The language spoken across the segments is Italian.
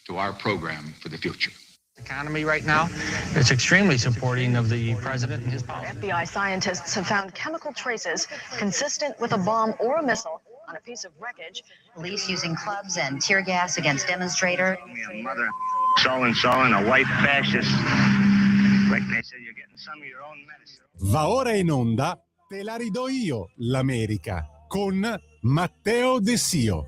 to our program for the future. Economy right now, it's extremely supporting of the president and his policy. FBI scientists have found chemical traces consistent with a bomb or a missile on a piece of wreckage. Police using clubs and tear gas against demonstrators. A mother so-and-so and a white fascist. Like they said, you're getting some of your own medicine. Va ora in onda Te la ridò io, l'America, con Matteo De Sio.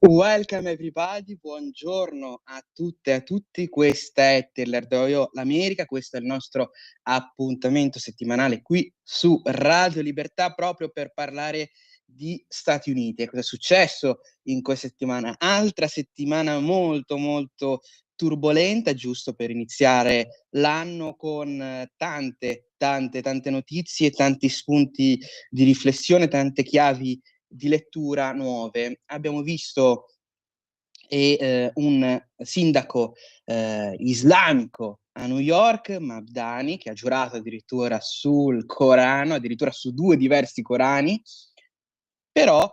Welcome everybody, buongiorno a tutte e a tutti, questa è Te la ridò io, l'America, questo è il nostro appuntamento settimanale qui su Radio Libertà proprio per parlare di Stati Uniti e cosa è successo in questa settimana. Altra settimana molto molto turbolenta, giusto per iniziare l'anno con tante notizie, tanti spunti di riflessione, tante chiavi di lettura nuove. Abbiamo visto un sindaco islamico a New York, Mamdani, che ha giurato addirittura sul Corano, addirittura su 2 diversi Corani, però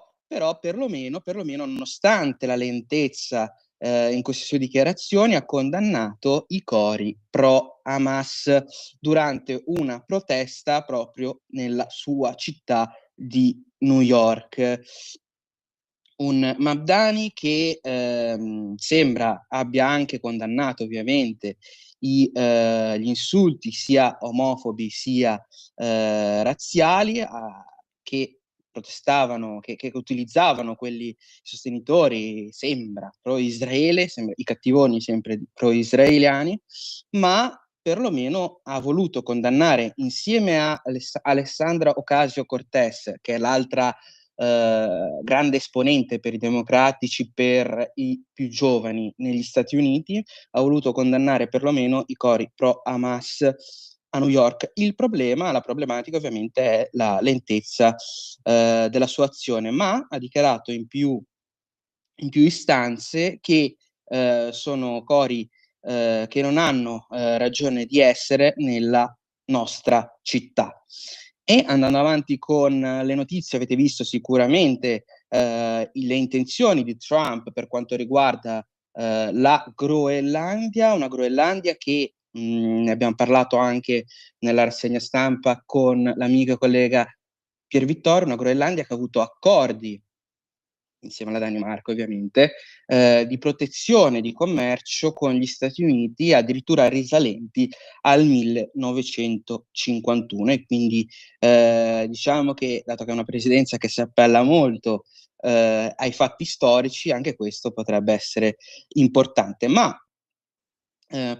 perlomeno nonostante la lentezza in queste sue dichiarazioni, ha condannato i cori pro Hamas durante una protesta proprio nella sua città di New York. Un Mamdani che sembra abbia anche condannato ovviamente gli insulti sia omofobi sia razziali che protestavano, che utilizzavano quelli sostenitori, sembra pro-Israele, i cattivoni sempre pro-israeliani, ma perlomeno ha voluto condannare insieme a Alessandra Ocasio-Cortez, che è l'altra grande esponente per i democratici, per i più giovani negli Stati Uniti, ha voluto condannare perlomeno i cori pro-Hamas a New York. La problematica ovviamente è la lentezza della sua azione, ma ha dichiarato in più istanze che sono cori che non hanno ragione di essere nella nostra città. E andando avanti con le notizie, avete visto sicuramente le intenzioni di Trump per quanto riguarda la Groenlandia, una Groenlandia che ne abbiamo parlato anche nella rassegna stampa con l'amico e collega Pier Vittorio, una Groenlandia che ha avuto accordi insieme alla Danimarca ovviamente, di protezione di commercio con gli Stati Uniti addirittura risalenti al 1951 e quindi diciamo che, dato che è una presidenza che si appella molto ai fatti storici, anche questo potrebbe essere importante. Ma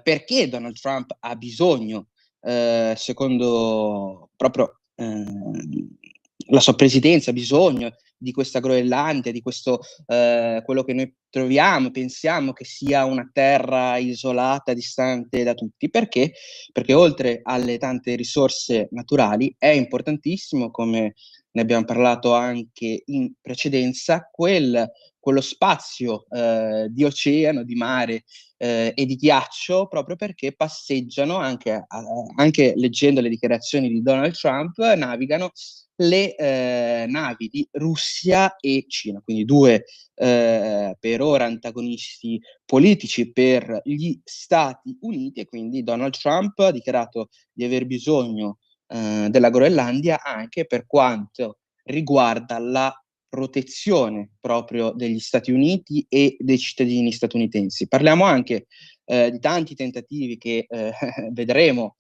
perché Donald Trump ha bisogno, secondo proprio la sua presidenza, ha bisogno di questa Groenlandia, di questo quello che noi pensiamo che sia una terra isolata, distante da tutti? Perché? Perché oltre alle tante risorse naturali è importantissimo, come ne abbiamo parlato anche in precedenza, quello spazio di oceano, di mare e di ghiaccio, proprio perché passeggiano, anche leggendo le dichiarazioni di Donald Trump, navigano le navi di Russia e Cina, quindi 2 per ora antagonisti politici per gli Stati Uniti, e quindi Donald Trump ha dichiarato di aver bisogno della Groenlandia anche per quanto riguarda la protezione proprio degli Stati Uniti e dei cittadini statunitensi. Parliamo anche di tanti tentativi che vedremo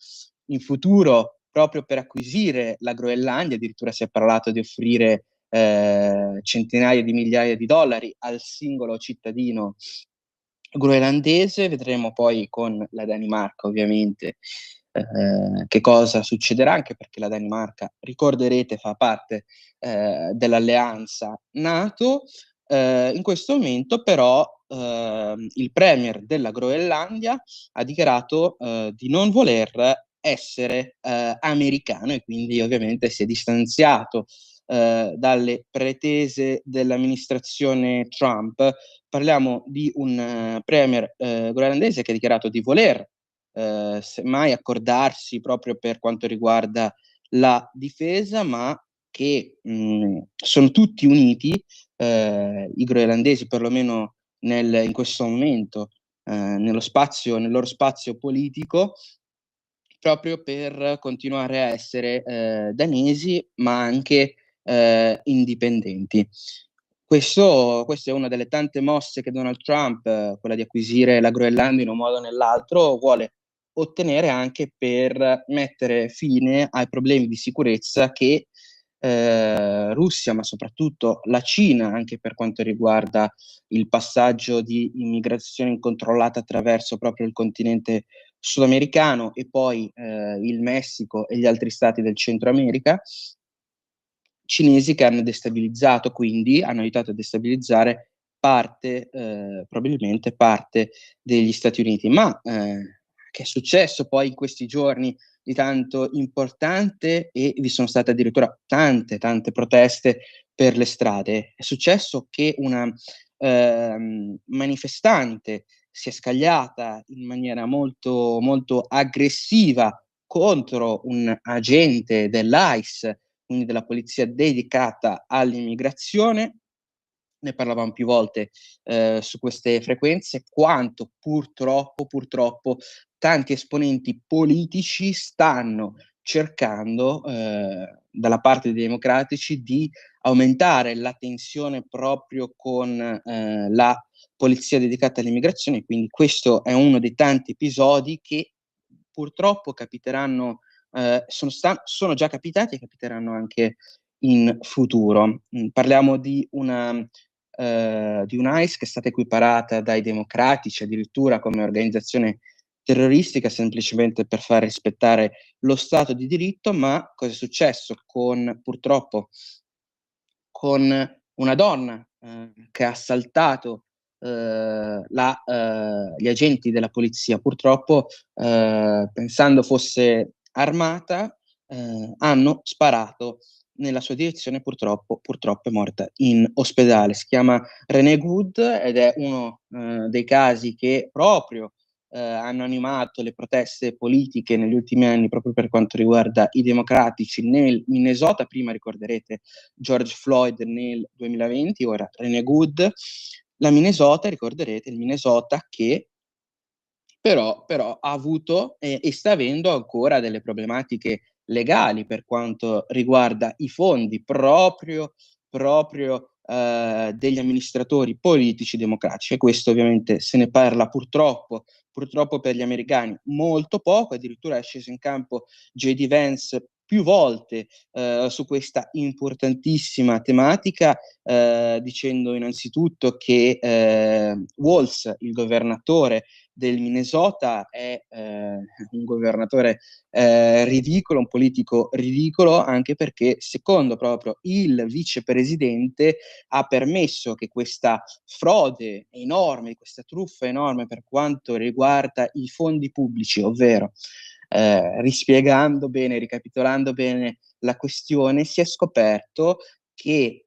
in futuro proprio per acquisire la Groenlandia. Addirittura si è parlato di offrire centinaia di migliaia di dollari al singolo cittadino groenlandese. Vedremo poi con la Danimarca ovviamente che cosa succederà, anche perché la Danimarca, ricorderete, fa parte dell'alleanza NATO. In questo momento però il premier della Groenlandia ha dichiarato di non voler essere americano, e quindi ovviamente si è distanziato dalle pretese dell'amministrazione Trump. Parliamo di un premier groenlandese che ha dichiarato di voler semmai accordarsi proprio per quanto riguarda la difesa, ma che sono tutti uniti, i groenlandesi perlomeno in questo momento, nel loro spazio politico, proprio per continuare a essere danesi, ma anche indipendenti. Questa è una delle tante mosse che Donald Trump, quella di acquisire la Groenlandia in un modo o nell'altro, vuole ottenere anche per mettere fine ai problemi di sicurezza che Russia, ma soprattutto la Cina, anche per quanto riguarda il passaggio di immigrazione incontrollata attraverso proprio il continente sudamericano, e poi il Messico e gli altri stati del Centro America, cinesi che hanno destabilizzato, quindi hanno aiutato a destabilizzare probabilmente parte degli Stati Uniti. Ma che è successo poi in questi giorni di tanto importante, e vi sono state addirittura tante proteste per le strade? È successo che una manifestante si è scagliata in maniera molto aggressiva contro un agente dell'ICE, quindi della polizia dedicata all'immigrazione. Ne parlavamo più volte su queste frequenze, quanto purtroppo tanti esponenti politici stanno cercando dalla parte dei democratici di aumentare la tensione proprio con la polizia dedicata all'immigrazione. Quindi questo è uno dei tanti episodi che purtroppo capiteranno, sono già capitati e capiteranno anche in futuro. Parliamo di un'ICE che è stata equiparata dai democratici addirittura come organizzazione terroristica, semplicemente per far rispettare lo Stato di diritto. Ma cosa è successo purtroppo con una donna che ha assaltato gli agenti della polizia? Purtroppo, pensando fosse armata, hanno sparato nella sua direzione. Purtroppo è morta in ospedale. Si chiama Renee Good ed è uno dei casi che proprio hanno animato le proteste politiche negli ultimi anni, proprio per quanto riguarda i democratici nel Minnesota. Prima ricorderete George Floyd nel 2020, ora Renee Good. Ricorderete il Minnesota che però ha avuto e sta avendo ancora delle problematiche legali per quanto riguarda i fondi proprio degli amministratori politici democratici, e questo ovviamente se ne parla purtroppo per gli americani molto poco. Addirittura è sceso in campo J.D. Vance più volte su questa importantissima tematica, dicendo innanzitutto che Walz, il governatore del Minnesota, è un governatore ridicolo, un politico ridicolo, anche perché secondo proprio il vicepresidente ha permesso che questa frode enorme, questa truffa enorme per quanto riguarda i fondi pubblici, ovvero rispiegando bene, ricapitolando bene la questione, si è scoperto che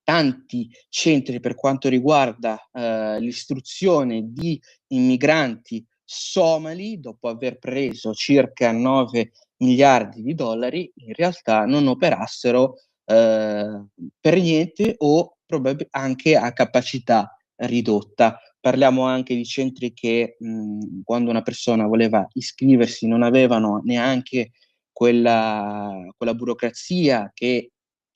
tanti centri per quanto riguarda l'istruzione di immigranti somali, dopo aver preso circa 9 miliardi di dollari, in realtà non operassero per niente, o anche a capacità ridotta. Parliamo anche di centri che quando una persona voleva iscriversi non avevano neanche quella burocrazia che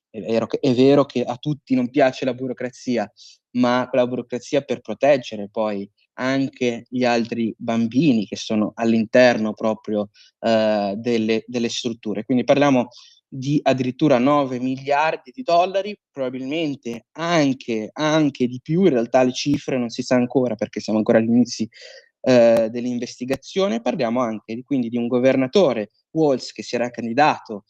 è vero che a tutti non piace la burocrazia, ma quella burocrazia per proteggere poi anche gli altri bambini che sono all'interno proprio delle strutture. Quindi parliamo di addirittura 9 miliardi di dollari, probabilmente anche di più. In realtà le cifre non si sa ancora, perché siamo ancora agli inizi dell'investigazione. Parliamo anche quindi di un governatore, Walz, che si era candidato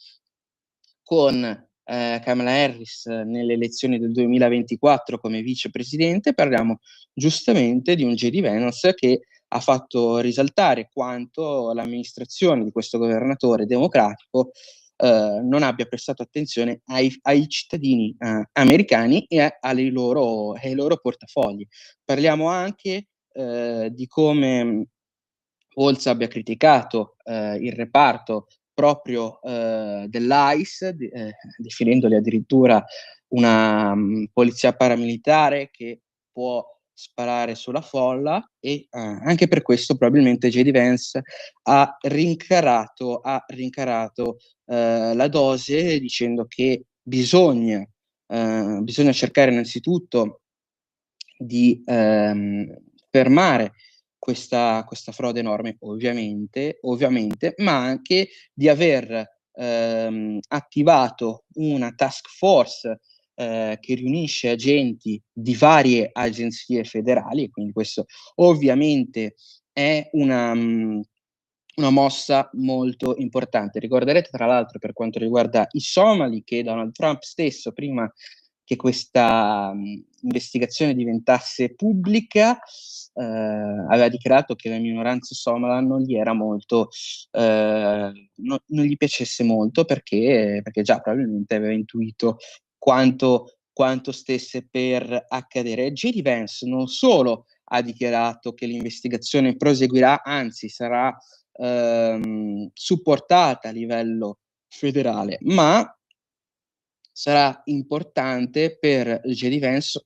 con Kamala Harris nelle elezioni del 2024 come vicepresidente. Parliamo giustamente di un J.D. Vance che ha fatto risaltare quanto l'amministrazione di questo governatore democratico non abbia prestato attenzione ai cittadini americani e ai loro portafogli. Parliamo anche di come Holtz abbia criticato il reparto proprio dell'ICE, definendoli addirittura una polizia paramilitare che può sparare sulla folla, e anche per questo probabilmente J.D. Vance ha rincarato la dose, dicendo che bisogna cercare innanzitutto di fermare questa frode enorme, ovviamente, ma anche di aver attivato una task force che riunisce agenti di varie agenzie federali, e quindi questo ovviamente è una mossa molto importante. Ricorderete tra l'altro, per quanto riguarda i somali, che Donald Trump stesso, prima che questa investigazione diventasse pubblica, aveva dichiarato che la minoranza somala non gli era molto, non gli piacesse molto, perché già probabilmente aveva intuito quanto stesse per accadere. J.D. Vance non solo ha dichiarato che l'investigazione proseguirà, anzi sarà supportata a livello federale, ma sarà importante per J.D. Vance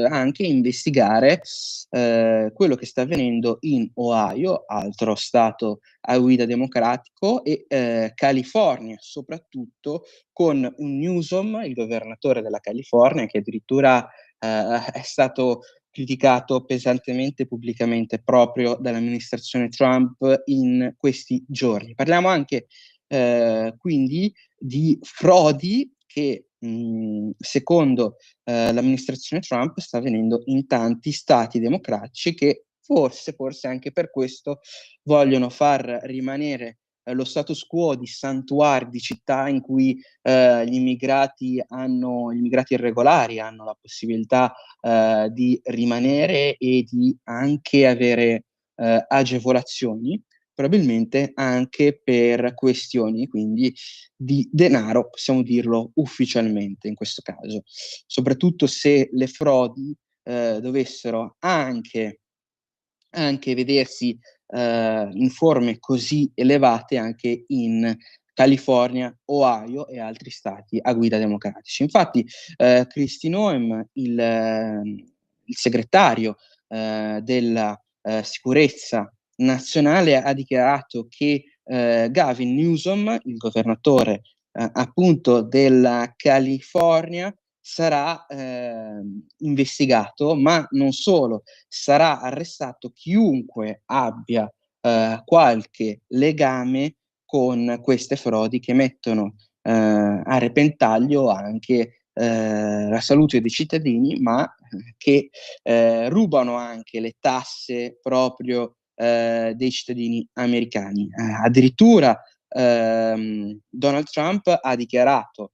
anche investigare quello che sta avvenendo in Ohio, altro stato a guida democratico, e California, soprattutto con un Newsom, il governatore della California, che addirittura è stato criticato pesantemente pubblicamente proprio dall'amministrazione Trump in questi giorni. Parliamo anche quindi di frodi che secondo l'amministrazione Trump sta avvenendo in tanti stati democratici, che forse anche per questo vogliono far rimanere lo status quo di santuari, di città in cui gli immigrati irregolari hanno la possibilità di rimanere e di anche avere agevolazioni, probabilmente anche per questioni quindi di denaro, possiamo dirlo ufficialmente in questo caso, soprattutto se le frodi dovessero anche vedersi in forme così elevate anche in California, Ohio e altri stati a guida democratici. Infatti Kristi Noem, il segretario della sicurezza nazionale, ha dichiarato che Gavin Newsom, il governatore appunto della California, sarà investigato, ma non solo, sarà arrestato chiunque abbia qualche legame con queste frodi che mettono a repentaglio anche la salute dei cittadini, ma che rubano anche le tasse proprio dei cittadini americani. Addirittura Donald Trump ha dichiarato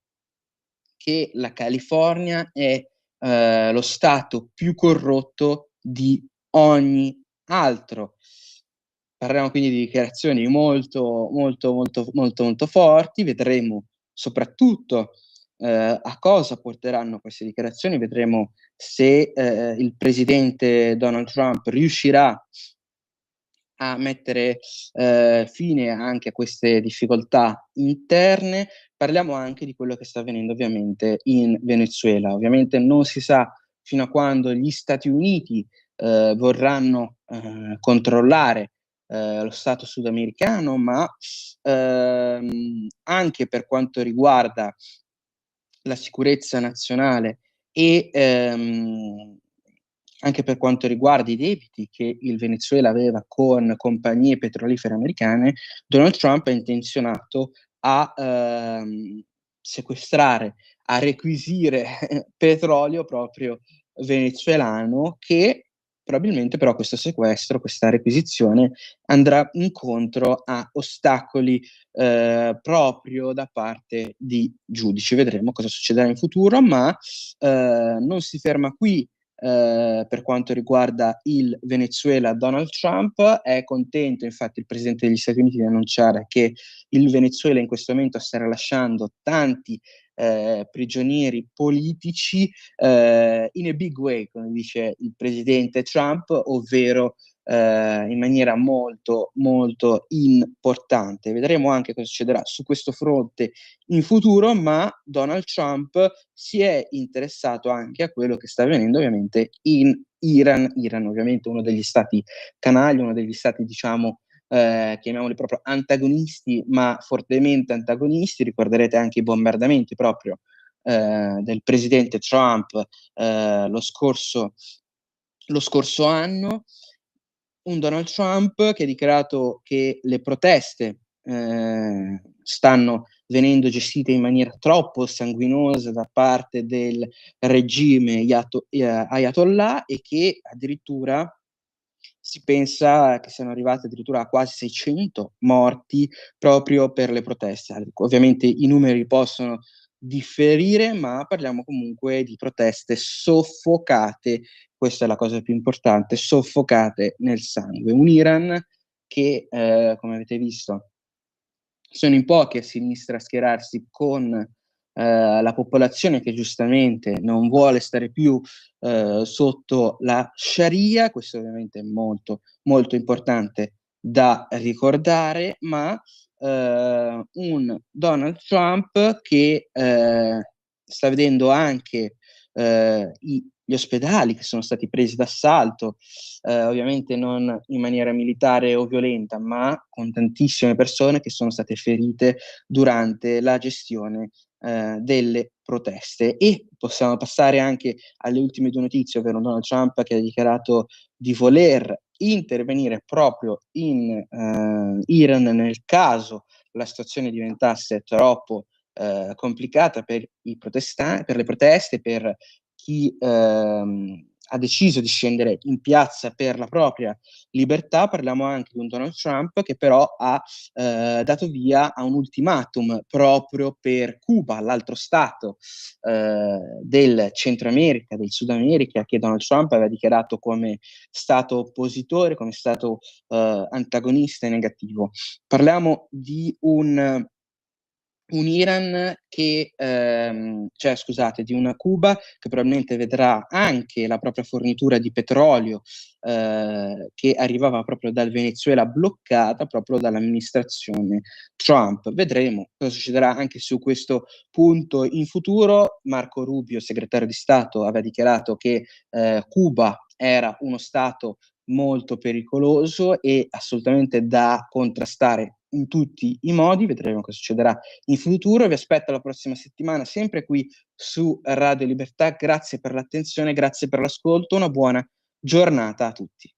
che la California è lo stato più corrotto di ogni altro. Parliamo quindi di dichiarazioni molto forti. Vedremo soprattutto a cosa porteranno queste dichiarazioni, vedremo se il presidente Donald Trump riuscirà a mettere fine anche a queste difficoltà interne. Parliamo anche di quello che sta avvenendo ovviamente in Venezuela. Ovviamente non si sa fino a quando gli Stati Uniti vorranno controllare lo Stato sudamericano, ma anche per quanto riguarda la sicurezza nazionale e anche per quanto riguarda i debiti che il Venezuela aveva con compagnie petrolifere americane, Donald Trump è intenzionato a sequestrare, a requisire petrolio proprio venezuelano, che probabilmente però questo sequestro, questa requisizione andrà incontro a ostacoli proprio da parte di giudici. Vedremo cosa succederà in futuro, ma non si ferma qui per quanto riguarda il Venezuela. Donald Trump è contento, infatti, il presidente degli Stati Uniti, di annunciare che il Venezuela in questo momento sta rilasciando tanti prigionieri politici in a big way, come dice il presidente Trump, ovvero in maniera molto molto importante. Vedremo anche cosa succederà su questo fronte in futuro, ma Donald Trump si è interessato anche a quello che sta avvenendo ovviamente in Iran. Iran ovviamente uno degli stati canaglia, uno degli stati, diciamo, chiamiamoli proprio antagonisti, ma fortemente antagonisti. Ricorderete anche i bombardamenti proprio del presidente Trump lo scorso anno. Un Donald Trump che ha dichiarato che le proteste stanno venendo gestite in maniera troppo sanguinosa da parte del regime Ayatollah, e che addirittura si pensa che siano arrivati addirittura a quasi 600 morti proprio per le proteste. Ovviamente i numeri possono differire, ma parliamo comunque di proteste soffocate, questa è la cosa più importante, soffocate nel sangue. Un Iran che, come avete visto, sono in pochi a sinistra a schierarsi con la popolazione che giustamente non vuole stare più sotto la Sharia. Questo ovviamente è molto molto importante da ricordare, ma un Donald Trump che sta vedendo anche gli ospedali che sono stati presi d'assalto, ovviamente non in maniera militare o violenta, ma con tantissime persone che sono state ferite durante la gestione delle proteste. E possiamo passare anche alle ultime due notizie, ovvero Donald Trump che ha dichiarato di voler intervenire proprio in Iran nel caso la situazione diventasse troppo complicata per per le proteste, per chi ha deciso di scendere in piazza per la propria libertà. Parliamo anche di un Donald Trump che però ha dato via a un ultimatum proprio per Cuba, l'altro stato del Centro America, del Sud America, che Donald Trump aveva dichiarato come stato oppositore, come stato antagonista e negativo. Parliamo di un Iran che, di una Cuba che probabilmente vedrà anche la propria fornitura di petrolio che arrivava proprio dal Venezuela bloccata proprio dall'amministrazione Trump. Vedremo cosa succederà anche su questo punto in futuro. Marco Rubio, segretario di Stato, aveva dichiarato che Cuba era uno stato molto pericoloso e assolutamente da contrastare in tutti i modi. Vedremo cosa succederà in futuro. Vi aspetto la prossima settimana, sempre qui su Radio Libertà. Grazie per l'attenzione, grazie per l'ascolto, una buona giornata a tutti.